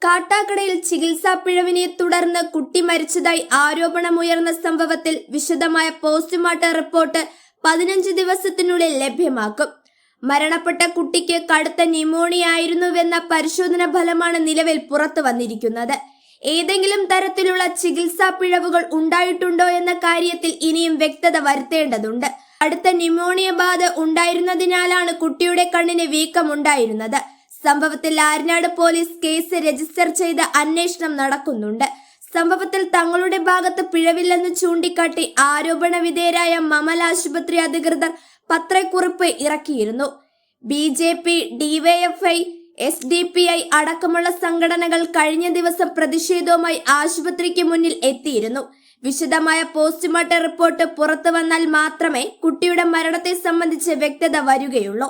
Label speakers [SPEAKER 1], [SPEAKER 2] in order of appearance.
[SPEAKER 1] കാട്ടാക്കടയിൽ ചികിത്സാ പിഴവിനെ തുടർന്ന് കുട്ടി മരിച്ചതായി ആരോപണമുയർന്ന സംഭവത്തിൽ വിശദമായ പോസ്റ്റ്മോർട്ടം റിപ്പോർട്ട് 15 ദിവസത്തിനുള്ളിൽ ലഭ്യമാക്കും. മരണപ്പെട്ട കുട്ടിക്ക് കടുത്ത ന്യൂമോണിയ ആയിരുന്നുവെന്ന പരിശോധന ഫലമാണ് നിലവിൽ പുറത്തു വന്നിരിക്കുന്നത്. ഏതെങ്കിലും തരത്തിലുള്ള ചികിത്സാ പിഴവുകൾ ഉണ്ടായിട്ടുണ്ടോ എന്ന കാര്യത്തിൽ ഇനിയും വ്യക്തത വരുത്തേണ്ടതുണ്ട്. അടുത്ത ന്യൂമോണിയ ബാധ ഉണ്ടായിരുന്നതിനാലാണ് കുട്ടിയുടെ കണ്ണിന് വീക്കമുണ്ടായിരുന്നത്. സംഭവത്തിൽ ആര്യനാട് പോലീസ് കേസ് രജിസ്റ്റർ ചെയ്ത് അന്വേഷണം നടക്കുന്നുണ്ട്. സംഭവത്തിൽ തങ്ങളുടെ ഭാഗത്ത് പിഴവില്ലെന്ന് ചൂണ്ടിക്കാട്ടി ആരോപണ വിധേയരായ മമൽ ആശുപത്രി അധികൃതർ പത്രക്കുറിപ്പ് ഇറക്കിയിരുന്നു. BJP, DYFI, SDPI അടക്കമുള്ള സംഘടനകൾ കഴിഞ്ഞ ദിവസം പ്രതിഷേധവുമായി ആശുപത്രിക്ക് മുന്നിൽ എത്തിയിരുന്നു. വിശദമായ പോസ്റ്റ്മോർട്ടം റിപ്പോർട്ട് പുറത്തു വന്നാൽ മാത്രമേ കുട്ടിയുടെ മരണത്തെ സംബന്ധിച്ച് വ്യക്തത വരികയുള്ളൂ.